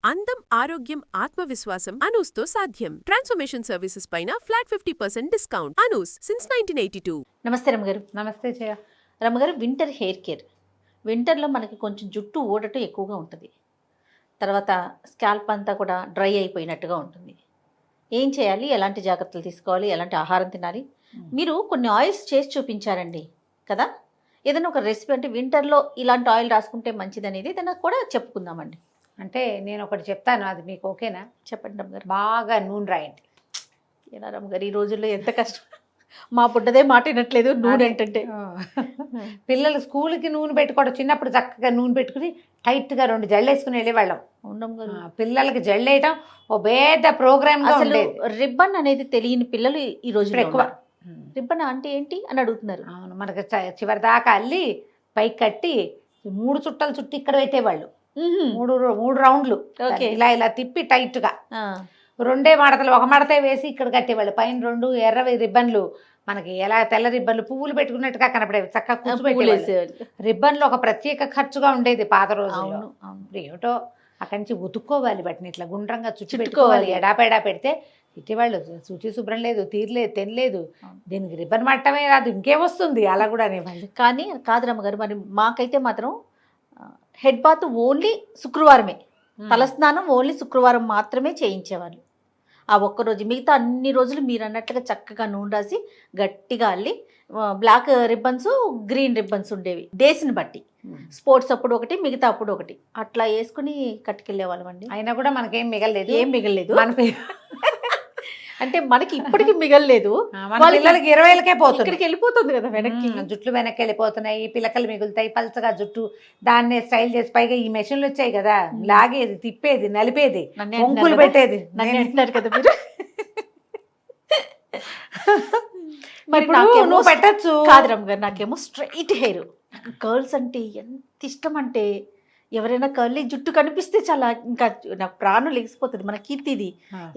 అందం, ఆరోగ్యం, ఆత్మవిశ్వాసం అనూస్తో సాధ్యం. ట్రాన్స్ఫర్మేషన్ సర్వీసెస్ పైన ఫ్లాట్ 50% డిస్కౌంట్. అనూస్ సిన్స్ 1982. నమస్తే రమ్మగారు. నమస్తే జయ. రమ్మగారు, వింటర్ హెయిర్ కేర్. వింటర్లో మనకి కొంచెం జుట్టు ఊడటం ఎక్కువగా ఉంటుంది. తర్వాత స్కాల్ప్ అంతా కూడా డ్రై అయిపోయినట్టుగా ఉంటుంది. ఏం చేయాలి, ఎలాంటి జాగ్రత్తలు తీసుకోవాలి, ఎలాంటి ఆహారం తినాలి? మీరు కొన్ని ఆయిల్స్ చేసి చూపించారండి కదా. ఏదైనా ఒక రెసిపీ, అంటే వింటర్లో ఇలాంటి ఆయిల్ రాసుకుంటే మంచిది అనేది ఏదైనా కూడా చెప్పుకుందామండి. అంటే నేను ఒకటి చెప్తాను, అది మీకు ఓకేనా? చెప్పండి రమ్మగారు. బాగా నూనె రాయండి. ఎలా రమ్మగారు, ఈ రోజుల్లో ఎంత కష్టం. మా పుట్టదే మాట వినట్లేదు నూనె ఏంటంటే. పిల్లలు స్కూల్కి నూనె పెట్టుకోవడం, చిన్నప్పుడు చక్కగా నూనె పెట్టుకుని టైట్గా 2 జళ్ళు వేసుకుని వెళ్ళేవాళ్ళం. ఉండమ్మగారు, పిల్లలకి జళ్ళు వేయటం ఓ పెద్ద ప్రోగ్రామ్. అసలు రిబ్బన్ అనేది తెలియని పిల్లలు ఈ రోజు ఎక్కువ. రిబ్బన్ అంటే ఏంటి అని అడుగుతున్నారు. అవును, మనకి చివరి దాకా అల్లి పైకి కట్టి 3 చుట్టలు చుట్టి ఇక్కడ పెట్టేవాళ్ళు. 3 రౌండ్లు ఇలా ఇలా తిప్పి టైట్గా 2 మడతలు, ఒక మడతే వేసి ఇక్కడ కట్టేవాళ్ళు. పైన 2 ఎర్రవి రిబ్బన్లు, మనకి ఎలా తెల్ల రిబ్బన్లు పువ్వులు పెట్టుకున్నట్టుగా కనపడేవి. చక్కగా కూర్చోబెట్టేవాళ్ళు. రిబ్బన్లు ఒక ప్రత్యేక ఖర్చుగా ఉండేది పాత రోజుల్లో. ఏమిటో అక్కడి నుంచి ఉతుక్కోవాలి, వాటిని ఇట్లా గుండ్రంగా చుట్టుకోవాలి. ఎడాపెడా పెడితే ఇటీవాళ్ళు శుచి శుభ్రం లేదు, తీరలేదు, తినలేదు, దీనికి రిబ్బన్ మట్టమే రాదు, ఇంకేమొస్తుంది అలా కూడా అనేవాళ్ళు. కానీ కాదు రమ్మగారు, మరి మాకైతే మాత్రం హెడ్ బాత్ ఓన్లీ శుక్రవారమే, తలస్నానం ఓన్లీ శుక్రవారం మాత్రమే చేయించేవాళ్ళు. ఆ ఒక్కరోజు, మిగతా అన్ని రోజులు మీరు అన్నట్లుగా చక్కగా నూనె రాసి గట్టిగా అల్లి, బ్లాక్ రిబ్బన్స్, గ్రీన్ రిబ్బన్స్ ఉండేవి డేస్ని బట్టి. స్పోర్ట్స్ అప్పుడు ఒకటి, మిగతా అప్పుడు ఒకటి, అట్లా వేసుకుని కట్టుకెళ్ళే వాళ్ళం అండి. అయినా కూడా మనకేం మిగలలేదు. ఏం మిగలలేదు మన అంటే మనకి ఇప్పటికి మిగలలేదు. పిల్లలకి 20,000కే పోతుంది, ఇక్కడికి వెళ్ళిపోతుంది కదా వెనక్కి. జుట్లు వెనక్కి వెళ్ళిపోతున్నాయి, పిలకలు మిగులుతాయి, పల్చగా జుట్టు, దాన్నే స్టైల్ చేసి, పైగా ఈ మెషిన్లు వచ్చాయి కదా, లాగేది, తిప్పేది, నలిపేది, పొంకులు పెట్టేది. నన్ను అంటున్నారు కదా మీరు. మరి నువ్వు పెట్టచ్చు కాదు రమ్మగారు, నాకేమో స్ట్రైట్ హెయిర్, కర్ల్స్ అంటే ఎంత ఇష్టం అంటే, ఎవరైనా కర్లీ జుట్టు కనిపిస్తే చాలా ఇంకా నాకు ప్రాణం లెగిసిపోతుంది. మన కీర్తిది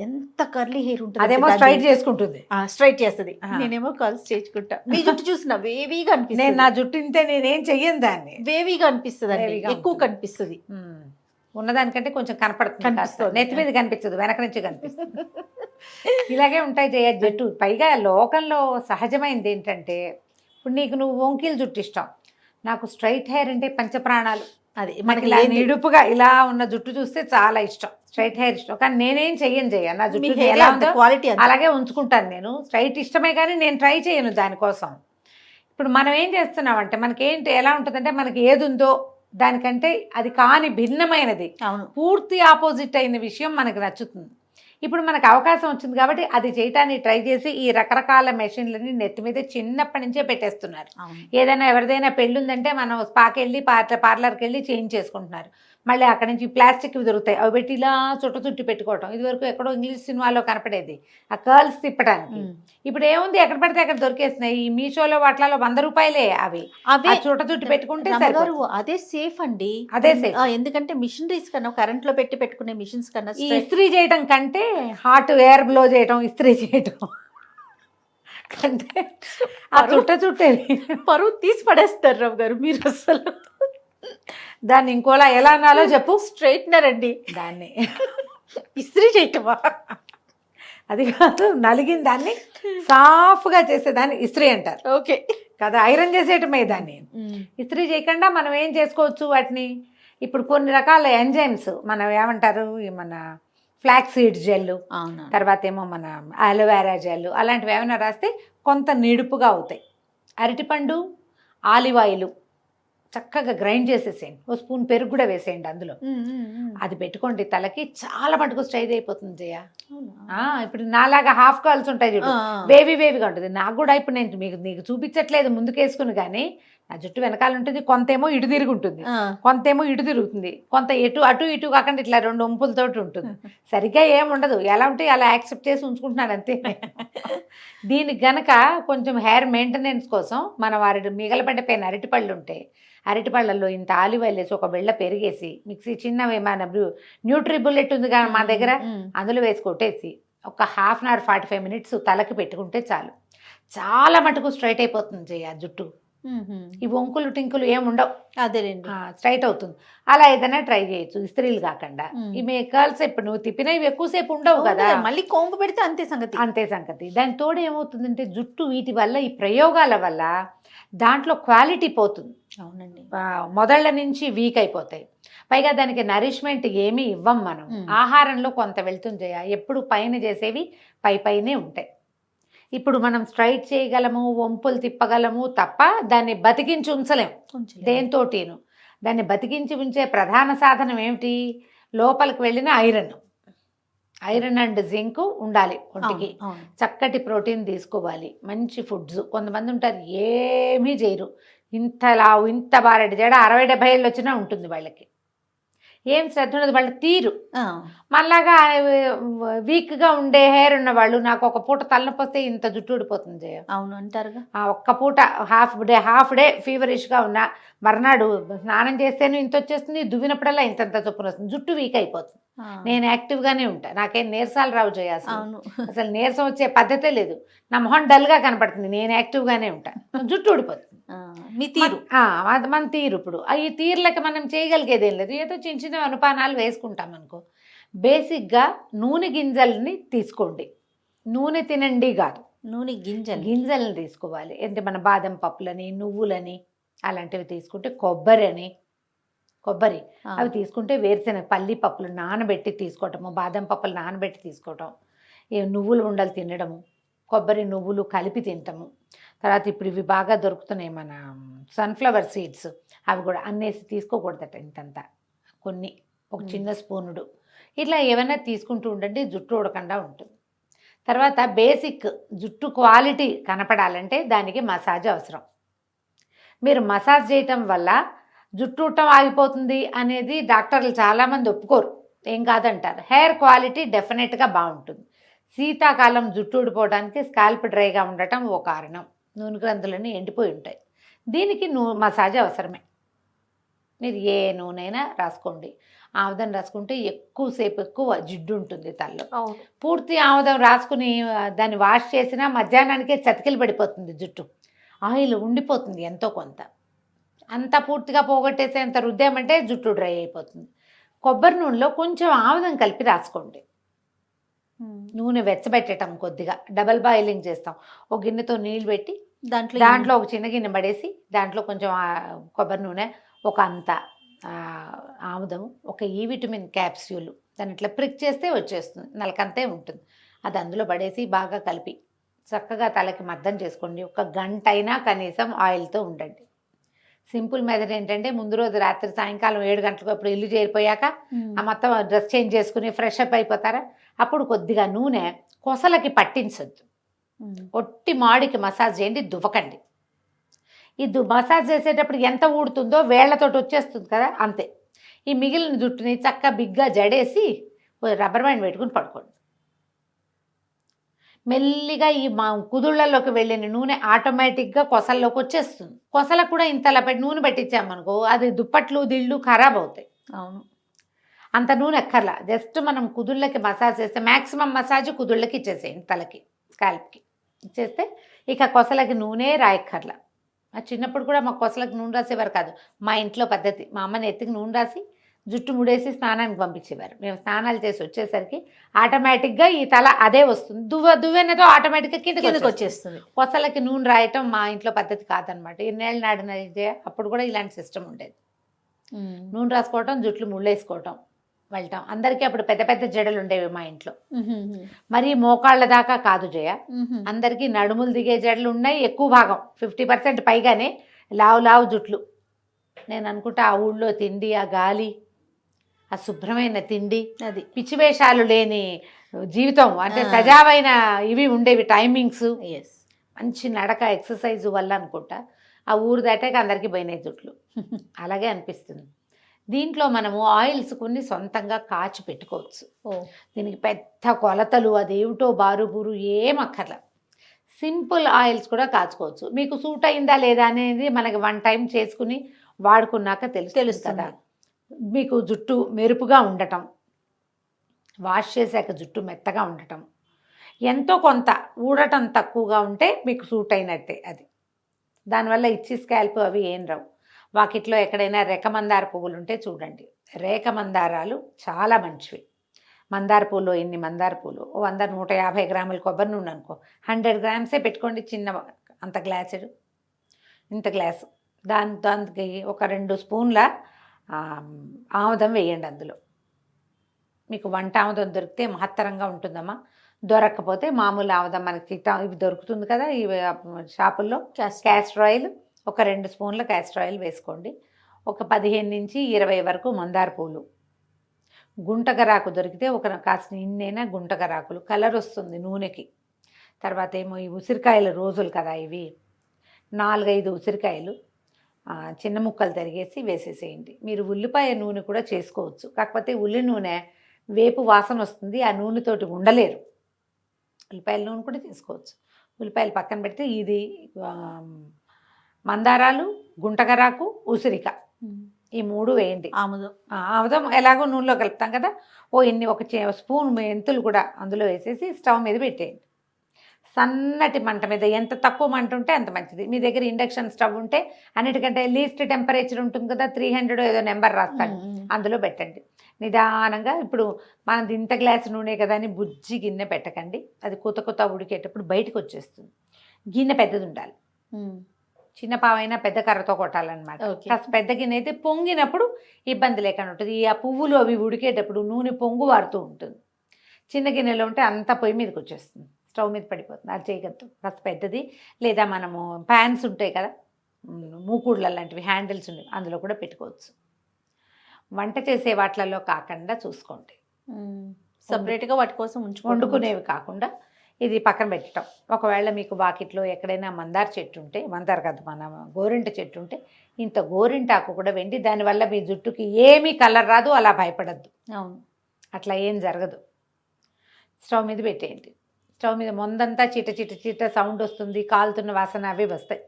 ఎంత కర్లీ హెయిర్ ఉంటుంది, అదేమో స్ట్రైట్ చేసుకుంటుంది, స్ట్రైట్ చేస్తుంది, నేనేమో కర్ల్స్ చేసుకుంటా. మీ జుట్టు చూసిన వేవీగా అనిపిస్తుంది. నేను నా జుట్టు ఇంతే, నేనేం చెయ్యను దాన్ని. వేవీగా అనిపిస్తుంది అండి, ఎక్కువ కనిపిస్తుంది. ఉన్నదానికంటే కొంచెం కనపడుతుంది, నెత్తి మీద కనిపించదు, వెనక నుంచి కనిపిస్తుంది. ఇలాగే ఉంటాయి జయ జుట్టు. పైగా లోకంలో సహజమైనది ఏంటంటే, ఇప్పుడు నువ్వు వంకీలు జుట్టు ఇష్టం, నాకు స్ట్రైట్ హెయిర్ అంటే పంచప్రాణాలు. అది మనకి ఇలా నిడుపుగా ఇలా ఉన్న జుట్టు చూస్తే చాలా ఇష్టం, స్ట్రైట్ హెయిర్ ఇష్టం. కానీ నేనేం చెయ్యను జయ, నా జుట్టు ఎలా ఉందో క్వాలిటీ అలాగే ఉంచుకుంటాను నేను. స్ట్రైట్ ఇష్టమే కానీ నేను ట్రై చేయను దానికోసం. ఇప్పుడు మనం ఏం చేస్తున్నామంటే, మనకేంటి ఎలా ఉంటుందంటే, మనకి ఏది ఉందో దానికంటే అది కాని భిన్నమైనది, పూర్తి ఆపోజిట్ అయిన విషయం మనకు నచ్చుతుంది. ఇప్పుడు మనకు అవకాశం వచ్చింది కాబట్టి అది చేయటానికి ట్రై చేసి ఈ రకరకాల మెషిన్లని నెత్తి మీద చిన్నప్పటి నుంచే పెట్టేస్తున్నారు. ఏదైనా ఎవరిదైనా పెళ్ళి ఉందంటే మనం స్పాకి వెళ్ళి పార్లర్కి వెళ్ళి చేయించేసుకుంటున్నారు. మళ్ళీ అక్కడి నుంచి ప్లాస్టిక్ దొరుకుతాయి, అవి పెట్టి ఇలా చుట్టి పెట్టుకోవటం. ఇదివరకు ఎక్కడో ఇంగ్లీష్ సినిమాలో కనపడేది ఆ కర్ల్స్ తిప్పడానికి. ఇప్పుడు ఏముంది, ఎక్కడ పడితే అక్కడ దొరికేస్తున్నాయి. ఈ మీషోలో వాటిలో 100 రూపాయలే అవి చుట్టి పెట్టుకుంటే అదే సేఫ్ అండి. అదే సేఫ్, ఎందుకంటే మిషనరీస్ కన్నా, కరెంట్ లో పెట్టుకునే మిషన్స్ కన్నా ఈ ఇస్త్రీ చేయడం కంటే, హాట్ ఎయిర్ బ్లో చేయడం, ఇస్త్రీ చేయడం కంటే ఆ చుట్టేది పరువు తీసి పడేస్తారు రావు గారు మీరు. అసలు దాన్ని ఇంకోలా ఎలా అనాలో చెప్పు. స్ట్రైట్నర్ అండి దాన్ని, ఇస్త్రీ చేయటమా? అది కాదు, నలిగిన దాన్ని సాఫ్గా చేసేదాన్ని ఇస్త్రీ అంటారు. ఓకే కదా, ఐరన్ చేసేయటమే దాన్ని. ఇస్త్రీ చేయకుండా మనం ఏం చేసుకోవచ్చు వాటిని. ఇప్పుడు కొన్ని రకాల ఎంజైమ్స్, మనం ఏమంటారు, మన ఫ్లాక్స్ సీడ్ జెల్లు, తర్వాత ఏమో మన అలోవెరా జెల్లు, అలాంటివి ఏమైనా రాస్తే కొంత నిడుపుగా అవుతాయి. అరటిపండు, ఆలివ్ ఆయిల్ చక్కగా గ్రైండ్ చేసేసేయండి, ఓ స్పూన్ పెరుగు కూడా వేసేయండి అందులో, అది పెట్టుకోండి తలకి, చాలా మటుకు స్ట్రైట్ అయిపోతుంది జయ. ఇప్పుడు నాలాగా హాఫ్ కర్ల్స్ ఉంటాయి చూడు, వేవిగా ఉంటుంది. నాకు కూడా ఇప్పుడు నేను నీకు చూపించట్లేదు ముందుకేసుకుని, కానీ నా జుట్టు వెనకాల ఉంటుంది, కొంతేమో ఇటు తిరిగి ఉంటుంది, కొంతేమో ఇటు తిరుగుతుంది, కొంత అటు ఇటు కాకుండా ఇట్లా 2 వంపులతోటి ఉంటుంది. సరిగ్గా ఏముండదు, ఎలా ఉంటే అలా యాక్సెప్ట్ చేసి ఉంచుకుంటున్నాను అంతే. దీనికి గనక కొంచెం హెయిర్ మెయింటెనెన్స్ కోసం మనం మిగలబడిపోయిన అరటిపళ్ళు ఉంటాయి, అరటిపళ్ళల్లో ఇంత ఆలివ్ ఆయిల్ వేసి, ఒక బెళ్ళ పెరిగేసి, మిక్సీ చిన్నవి మన న్యూట్రీ బుల్లెట్ ఉంది కానీ మా దగ్గర, అందులో వేసి కొట్టేసి ఒక ½ అవర్ 45 మినిట్స్ తలకి పెట్టుకుంటే చాలు, చాలా మటుకు స్ట్రైట్ అయిపోతుంది జయ జుట్టు. ఈ వంకులు టింకులు ఏమి ఉండవు, అదేలేండి. స్ట్రైట్ అవుతుంది. అలా ఏదైనా ట్రై చేయొచ్చు ఇస్త్రీలు కాకుండా. ఇవి కర్ల్స్ ఇప్పుడు నువ్వు తిప్పినా ఇవి ఎక్కువసేపు ఉండవు కదా, మళ్ళీ కోంపు పెడితే అంతే సంగతి. అంతే సంగతి. దాని తోడు ఏమవుతుందంటే జుట్టు వీటి వల్ల ఈ ప్రయోగాల వల్ల దాంట్లో క్వాలిటీ పోతుంది. అవునండి. మొదళ్ళ నుంచి వీక్ అయిపోతాయి. పైగా దానికి నరిష్మెంట్ ఏమీ ఇవ్వం మనం. ఆహారంలో కొంత వెళ్తుంది. ఎప్పుడు పైన చేసేవి పైనే ఉంటాయి. ఇప్పుడు మనం స్ట్రైట్ చేయగలము, వంపులు తిప్పగలము తప్ప దాన్ని బతికించి ఉంచలేము దేంతోటిను. దాన్ని బతికించి ఉంచే ప్రధాన సాధనం ఏమిటి? లోపలికి వెళ్ళిన ఐరన్ అండ్ జింక్ ఉండాలి ఒంటికి. చక్కటి ప్రోటీన్ తీసుకోవాలి, మంచి ఫుడ్స్. కొంతమంది ఉంటారు ఏమీ చేయరు, ఇంత లావు ఇంత బారెడు జడ 60-70 ఏళ్ళు వచ్చినా ఉంటుంది వాళ్ళకి. ఏం శ్రద్ధ ఉండదు, వాళ్ళ తీరు. మళ్ళాగా వీక్గా ఉండే హెయిర్ ఉన్న వాళ్ళు నాకు ఒక పూట తలనొప్పి వస్తే ఇంత జుట్టు ఊడిపోతుంది జయ. అవును అంటారుగా. ఒక్క పూట హాఫ్ డే ఫీవరిష్గా ఉన్నా మర్నాడు స్నానం చేస్తేనే ఇంత వచ్చేస్తుంది, దువ్వినప్పుడల్లా ఇంతంత చొప్పున వస్తుంది, జుట్టు వీక్ అయిపోతుంది. నేను యాక్టివ్గానే ఉంటా, నాకేం నీరసాలు రావు జయ. అసలు నీరసం వచ్చే పద్ధతే లేదు, నా మొహం డల్గా కనపడుతుంది, నేను యాక్టివ్గానే ఉంటా, జుట్టు ఊడిపోతుంది. మీ తీరు మన తీరు. ఇప్పుడు ఈ తీరులకి మనం చేయగలిగేది ఏం లేదు, ఏదో చిన్న చిన్న అనుపానాలు వేసుకుంటాం అనుకో. బేసిక్గా నూనె గింజల్ని తీసుకోండి, నూనె తినండి కాదు, నూనె గింజలను తీసుకోవాలి. అంటే మన బాదం పప్పులని, నువ్వులని అలాంటివి తీసుకుంటే, కొబ్బరి అవి తీసుకుంటే, వేరుశెనగ పల్లి పప్పులు నానబెట్టి తీసుకోవటము, బాదం పప్పులు నానబెట్టి తీసుకోవటం, నువ్వులు ఉండలు తినడము, కొబ్బరి నువ్వులు కలిపి తింటాము. తర్వాత ఇప్పుడు ఇవి బాగా దొరుకుతున్నాయి మన సన్ఫ్లవర్ సీడ్స్, అవి కూడా అన్నేసి తీసుకోకూడదట, ఇంతంతా కొన్ని ఒక చిన్న స్పూనుడు ఇట్లా ఏమైనా తీసుకుంటూ ఉండండి, జుట్టు ఊడకుండా ఉంటుంది. తర్వాత బేసిక్ జుట్టు క్వాలిటీ కనపడాలంటే దానికి మసాజ్ అవసరం. మీరు మసాజ్ చేయటం వల్ల జుట్టు ఊడటం ఆగిపోతుంది అనేది డాక్టర్లు చాలామంది ఒప్పుకోరు, ఏం కాదంటారు. హెయిర్ క్వాలిటీ డెఫినెట్గా బాగుంటుంది. శీతాకాలం జుట్టు ఊడిపోవడానికి స్కాల్ప్ డ్రైగా ఉండటం ఓ కారణం, నూనె గ్రంథులన్నీ ఎండిపోయి ఉంటాయి. దీనికి మసాజ్ అవసరమే. మీరు ఏ నూనెైనా రాసుకోండి, ఆముదం రాసుకుంటే ఎక్కువ జిడ్డు ఉంటుంది తలలో. పూర్తి ఆముదం రాసుకుని దాన్ని వాష్ చేసినా మధ్యాహ్నానికే చతికిలు పడిపోతుంది జుట్టు, ఆయిల్ ఉండిపోతుంది ఎంతో కొంత. అంత పూర్తిగా పోగొట్టేసేంత రుద్దామంటే జుట్టు డ్రై అయిపోతుంది. కొబ్బరి నూనెలో కొంచెం ఆముదం కలిపి రాసుకోండి. నూనె వెచ్చబెట్టడం కొద్దిగా, డబల్ బాయిలింగ్ చేస్తాం, ఒక గిన్నెతో నీళ్ళు పెట్టి దాంట్లో ఒక చిన్న గిన్నె పడేసి దాంట్లో కొంచెం కొబ్బరి నూనె, ఒక అంత ఆముదము, ఒక ఈ విటమిన్ క్యాప్స్యూల్, దాన్ని ఇట్లా ప్రిక్ చేస్తే వచ్చేస్తుంది, నలకంతే ఉంటుంది. అది అందులో పడేసి బాగా కలిపి చక్కగా తలకి మద్దం చేసుకోండి. ఒక గంట అయినా కనీసం ఆయిల్తో ఉండండి. సింపుల్ మెథడ్ ఏంటంటే, ముందు రోజు రాత్రి సాయంకాలం 7 గంటలకు అప్పుడు ఇల్లు చేరిపోయాక ఆ మొత్తం డ్రెస్ చేంజ్ చేసుకుని ఫ్రెష్ అప్ అయిపోతారా, అప్పుడు కొద్దిగా నూనె కొసలకి పట్టించొద్దు, ఒట్టి మాడికి మసాజ్ చేయండి, దువ్వకండి. ఈ మసాజ్ చేసేటప్పుడు ఎంత ఊడుతుందో వేళ్లతోటి వచ్చేస్తుంది కదా, అంతే. ఈ మిగిలిన జుట్టుని చక్కగా బిగ్గా జడేసి రబ్బర్ బ్యాండ్ పెట్టుకుని పడుకోండి. మెల్లిగా ఈ కుదుళ్లలోకి వెళ్ళిన నూనె ఆటోమేటిక్గా కొసల్లోకి వచ్చేస్తుంది. కొసలకు కూడా ఇంతలా పెట్టి నూనె పెట్టించామనుకో, అది దుప్పట్లు దిళ్ళు ఖరాబ్ అవుతాయి. అవును, అంత నూనె ఎక్కర్లా, జస్ట్ మనం కుదుళ్ళకి మసాజ్ చేస్తే, మ్యాక్సిమం మసాజ్ కుదుళ్ళకి ఇచ్చేసేయండి, తలకి స్కాల్ప్కి ఇచ్చేస్తే ఇక కొసలకి నూనె రాయక్కర్లా. చిన్నప్పుడు కూడా మా కొసలకు నూనె రాసేవారు కాదు, మా ఇంట్లో పద్ధతి. మా అమ్మని ఎత్తికి నూనె రాసి జుట్టు ముడేసి స్నానానికి పంపించేవారు. మేము స్నానాలు చేసి వచ్చేసరికి ఆటోమేటిక్గా ఈ తల అదే వస్తుంది, దువ్వెనతో ఆటోమేటిక్గా కిందకి వచ్చేస్తుంది. కొసలకి నూనె రాయటం మా ఇంట్లో పద్ధతి కాదనమాట. ఇన్నేళ్ళు నాడిన అప్పుడు కూడా ఇలాంటి సిస్టమ్ ఉండేది. నూనె రాసుకోవటం, జుట్లు ముళ్ళేసుకోవటం, వెళ్ళటం. అందరికీ అప్పుడు పెద్ద పెద్ద జడలు ఉండేవి మా ఇంట్లో, మరి మోకాళ్ళ దాకా కాదు జయ, అందరికీ నడుములు దిగే జడలు ఉన్నాయి. ఎక్కువ భాగం 50% పైగానే లావు జుట్లు. నేను అనుకుంటా ఆ ఊళ్ళో తిండి, ఆ గాలి, ఆ శుభ్రమైన తిండి, అది పిచ్చివేషాలు లేని జీవితం, అంటే సజావైన ఇవి ఉండేవి టైమింగ్స్, మంచి నడక, ఎక్సర్సైజ్ వల్ల అనుకుంటా ఆ ఊరు దాటాక అందరికీ పోయినాయి జుట్లు. అలాగే అనిపిస్తుంది. దీంట్లో మనము ఆయిల్స్ కొన్ని సొంతంగా కాచి పెట్టుకోవచ్చు. దీనికి పెద్ద కొలతలు అదేమిటో బారుబూరు ఏం అక్కర్లా, సింపుల్ ఆయిల్స్ కూడా కాచుకోవచ్చు. మీకు సూట్ అయిందా లేదా అనేది మనకి 1 టైం చేసుకుని వాడుకున్నాక తెలుస్తుంది కదా. మీకు జుట్టు మెరుపుగా ఉండటం, వాష్ చేశాక జుట్టు మెత్తగా ఉండటం, ఎంతో కొంత ఊడటం తక్కువగా ఉంటే మీకు సూట్ అయినట్టే. అది దానివల్ల ఇచ్చి స్కాల్ప్ అవి ఏం రావు. వాకిట్లో ఎక్కడైనా రెకమందార పువ్వులు ఉంటే చూడండి, రేఖ మందారాలు చాలా మంచివి. మందార పూలు ఎన్ని మందార పూలు 100 150 గ్రాముల కొబ్బరి నూనె అనుకో, 100 గ్రామ్సే పెట్టుకోండి. చిన్న అంత గ్లాసుడు, ఇంత గ్లాసు, దానికి ఒక 2 స్పూన్ల ఆముదం వేయండి. అందులో మీకు వంట ఆముదం దొరికితే మహత్తరంగా ఉంటుందమ్మా. దొరకకపోతే మామూలు ఆముదం మనకి ఇవి దొరుకుతుంది కదా ఈ షాపుల్లో, క్యాస్టర్ ఆయిల్ ఒక 2 స్పూన్ల క్యాస్టర్ ఆయిల్ వేసుకోండి. ఒక 15 నుంచి 20 వరకు మందార పూలు, గుంటగరాకు దొరికితే ఒక కాసిన ఇన్నైనా గుంటగరాకులు, కలర్ వస్తుంది నూనెకి. తర్వాత ఏమో ఈ ఉసిరికాయల రోజులు కదా ఇవి, 4-5 ఉసిరికాయలు చిన్న ముక్కలు తరిగేసి వేసేసేయండి. మీరు ఉల్లిపాయ నూనె కూడా చేసుకోవచ్చు, కాకపోతే ఉల్లి నూనె వేపు వాసన వస్తుంది, ఆ నూనెతోటి ఉండలేరు. ఉల్లిపాయల నూనె కూడా చేసుకోవచ్చు. ఉల్లిపాయలు పక్కన పెడితే ఇది మందారాలు, గుంటగరాకు, ఉసిరిక ఈ 3 వేయండి. ఆముదం ఎలాగో నూనెలో కలుపుతాం కదా, ఒక స్పూన్ మెంతులు కూడా అందులో వేసేసి స్టవ్ మీద పెట్టేయండి. సన్నటి మంట మీద, ఎంత తక్కువ మంట ఉంటే అంత మంచిది. మీ దగ్గర ఇండక్షన్ స్టవ్ ఉంటే అన్నిటికంటే లీస్ట్ టెంపరేచర్ ఉంటుంది కదా, 300 ఏదో నెంబర్ రాస్తాడు, అందులో పెట్టండి. నిదానంగా ఇప్పుడు మనది ఇంత గ్లాసు నూనె కదా అని బుజ్జి గిన్నె పెట్టకండి, అది కొత్త ఉడికేటప్పుడు బయటకు వచ్చేస్తుంది. గిన్నె పెద్దది ఉండాలి, చిన్న పావైనా పెద్ద కర్రతో కొట్టాలన్నమాట. కాస్త పెద్ద గిన్నె అయితే పొంగినప్పుడు ఇబ్బంది లేకుండా ఉంటుంది. ఆ పువ్వులు అవి ఉడికేటప్పుడు నూనె పొంగు వారుతూ ఉంటుంది. చిన్న గిన్నెలో ఉంటే అంతా పొయ్యి మీదకి వచ్చేస్తుంది, స్టవ్ మీద పడిపోతుంది. అది చేయగలదు. కాస్త పెద్దది, లేదా మనము ప్యాన్స్ ఉంటాయి కదా, మూకుడుల లాంటివి హ్యాండిల్స్ ఉండేవి, అందులో కూడా పెట్టుకోవచ్చు. వంట చేసే వాటిలలో కాకుండా చూసుకోండి, సపరేట్గా వాటి కోసం వండుకునేవి కాకుండా ఇది పక్కన పెట్టడం. ఒకవేళ మీకు వాకిట్లో ఎక్కడైనా మందార చెట్టు ఉంటే, మందార కాదు మన గోరింట చెట్టు ఉంటే, ఇంత గోరింటాకు కూడా వెండి, దానివల్ల మీ జుట్టుకి ఏమీ కలర్ రాదు, అలా భయపడద్దు. అవును, అట్లా ఏం జరగదు. స్టవ్ మీద పెట్టేయండి. స్టవ్ మీద ముందంతా చిట సౌండ్ వస్తుంది, కాలుతున్న వాసన అవి వస్తాయి.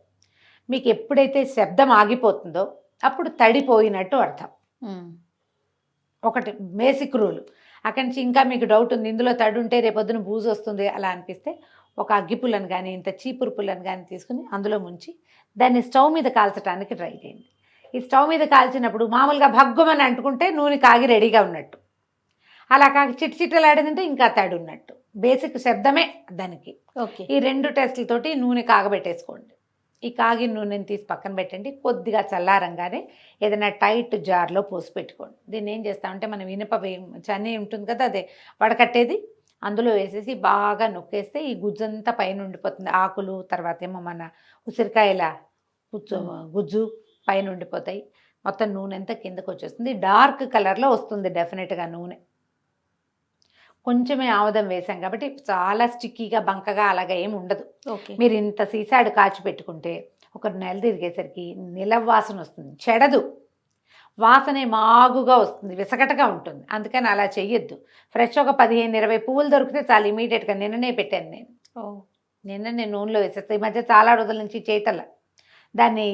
మీకు ఎప్పుడైతే శబ్దం ఆగిపోతుందో అప్పుడు తడిపోయినట్టు అర్థం. ఒకటి బేసిక్ రూల్. అక్కడి నుంచి ఇంకా మీకు డౌట్ ఉంది, ఇందులో తడి ఉంటే రేపొద్దున బూజు వస్తుంది అలా అనిపిస్తే, ఒక అగ్గిపుల్లను కానీ ఇంత చీపురు పుల్లను కానీ తీసుకుని అందులో ముంచి దాన్ని స్టవ్ మీద కాల్చడానికి ట్రై చేయండి. ఈ స్టవ్ మీద కాల్చినప్పుడు మామూలుగా భగ్గుమని అంటుకుంటే నూనె కాగి రెడీగా ఉన్నట్టు, అలా కాకి చిట్టలాడిందంటే ఇంకా తడి ఉన్నట్టు. బేసిక్ శబ్దమే దానికి. ఈ 2 టెస్టులతోటి నూనె కాగబెట్టేసుకోండి. ఈ కాగిన నూనెని తీసి పక్కన పెట్టండి. కొద్దిగా చల్లారంగానే ఏదైనా టైట్ జార్లో పోసి పెట్టుకోండి. దీన్ని ఏం చేస్తామంటే మనం ఇనుప చన్నీ ఉంటుంది కదా, అదే వడకట్టేది, అందులో వేసేసి బాగా నొక్కేస్తే ఈ గుజ్జంతా పైన ఉండిపోతుంది. ఆకులు, తర్వాత ఏమో మన ఉసిరికాయల గుజ్జు పైన ఉండిపోతాయి. మొత్తం నూనె అంతా కిందకు వచ్చేస్తుంది. డార్క్ కలర్లో వస్తుంది డెఫినెట్గా నూనె. కొంచెమే ఆముదం వేసాం కాబట్టి చాలా స్టిక్కీగా బంకగా అలాగా ఏమి ఉండదు. మీరు ఇంత సీసాడు కాచి పెట్టుకుంటే ఒక నెల తిరిగేసరికి నిలవాసన వస్తుంది, చెడదు. వాసనే మాగుగా వస్తుంది, విసగటగా ఉంటుంది. అందుకని అలా చెయ్యొద్దు. ఫ్రెష్ ఒక 15-20 పువ్వులు దొరికితే చాలా ఇమీడియట్గా నిన్ననే పెట్టాను నేను. నిన్ననే నూనెలో వేసేస్తాను. ఈ మధ్య చాలా రోజుల నుంచి చేతల దాన్ని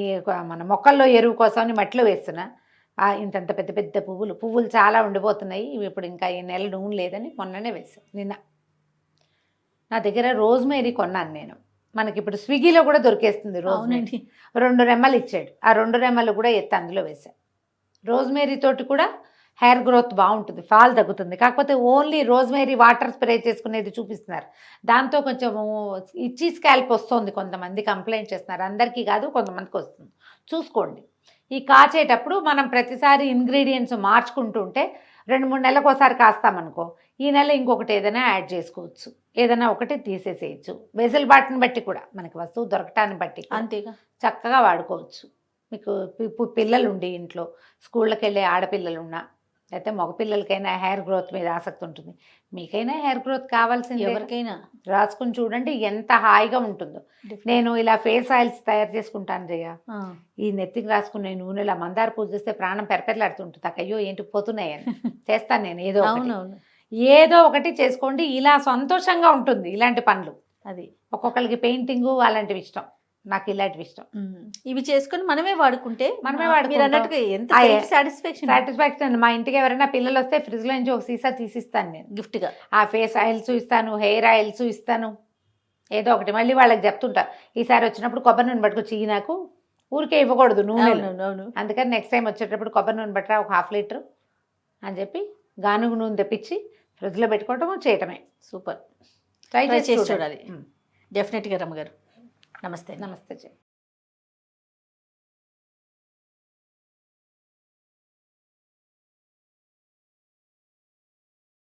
మన మొక్కల్లో ఎరువు కోసమని మట్టిలో వేస్తున్నా. ఇంతంత పెద్ద పెద్ద పువ్వులు చాలా ఉండిపోతున్నాయి. ఇప్పుడు ఇంకా ఈ నెల నూనె లేదని మొన్ననే వేసాను. నిన్న నా దగ్గర రోజ్మేరీ కొన్నాను నేను. మనకి ఇప్పుడు స్విగ్గీలో కూడా దొరికేస్తుంది రోజ్మేరీ. 2 రెమ్మలు ఇచ్చాడు, ఆ 2 రెమ్మలు కూడా ఎత్తి అందులో వేసాను. రోజ్మేరీ తోటి కూడా హెయిర్ గ్రోత్ బాగుంటుంది, ఫాల్ తగ్గుతుంది. కాకపోతే ఓన్లీ రోజ్మేరీ వాటర్ స్ప్రే చేసుకునేది చూపిస్తున్నారు. దాంతో కొంచెం ఇచ్చి స్కాల్ప్ వస్తుంది, కొంతమంది కంప్లైంట్ చేస్తున్నారు. అందరికీ కాదు, కొంతమందికి వస్తుంది. చూసుకోండి. ఈ కాచేటప్పుడు మనం ప్రతిసారి ఇంగ్రీడియంట్స్ మార్చుకుంటూ ఉంటే 2-3 నెలలకు ఒకసారి కాస్తామనుకో, ఈ నెల ఇంకొకటి ఏదైనా యాడ్ చేసుకోవచ్చు, ఏదైనా ఒకటి తీసేసేయచ్చు. వెసులుబాటుని బట్టి కూడా, మనకి వస్తువు దొరకటాన్ని బట్టి అంతేగా చక్కగా వాడుకోవచ్చు. మీకు పిల్లలు ఉండి ఇంట్లో స్కూళ్ళకి వెళ్ళే ఆడపిల్లలు ఉన్నా, అయితే మగపిల్లలకైనా హెయిర్ గ్రోత్ మీద ఆసక్తి ఉంటుంది. మీకైనా హెయిర్ గ్రోత్ కావాల్సింది, ఎవరికైనా రాసుకుని చూడండి ఎంత హాయిగా ఉంటుందో. నేను ఇలా ఫేస్ ఆయిల్స్ తయారు చేసుకుంటాను జయ. ఈ నెత్తికి రాసుకునే నూనెలా మందార పూజ చేస్తే ప్రాణం పెరపెరలాడుతుంటుంది. అయ్యో ఏంటి పోతున్నాయని చేస్తాను నేను. ఏదో ఒకటి చేసుకోండి, ఇలా సంతోషంగా ఉంటుంది. ఇలాంటి పనులు అది ఒక్కొక్కరికి పెయింటింగు అలాంటివి ఇష్టం, నాకు ఇలాంటివి ఇష్టం. ఇవి చేసుకొని మనమే వాడుకుంటే ఎంత సాటిస్ఫాక్షన్. మా ఇంటికి ఎవరైనా పిల్లలు వస్తే ఫ్రిడ్జ్ లో నుంచి ఒక సీసా తీసిస్తాను నేను గిఫ్ట్గా. ఆ ఫేస్ ఆయిల్స్ ఇస్తాను, హెయిర్ ఆయిల్స్ ఇస్తాను, ఏదో ఒకటి మళ్ళీ వాళ్ళకి చెప్తుంటా, ఈసారి వచ్చినప్పుడు కొబ్బరి నూనె పట్టుకొచ్చి ఈ నాకు ఊరికే ఇవ్వకూడదు నూనె. అవును. అందుకని నెక్స్ట్ టైం వచ్చేటప్పుడు కొబ్బరి నూనె పట్టరా ఒక 1/2 లీటర్ అని చెప్పి గానుగు నూనె తెప్పించి ఫ్రిడ్జ్లో పెట్టుకోవటము చేయటమే. సూపర్. ట్రై ట్రై చేసి చేసి చూడాలి. డెఫినెట్గా రమ్మగారు. నమస్తే. నమస్తే.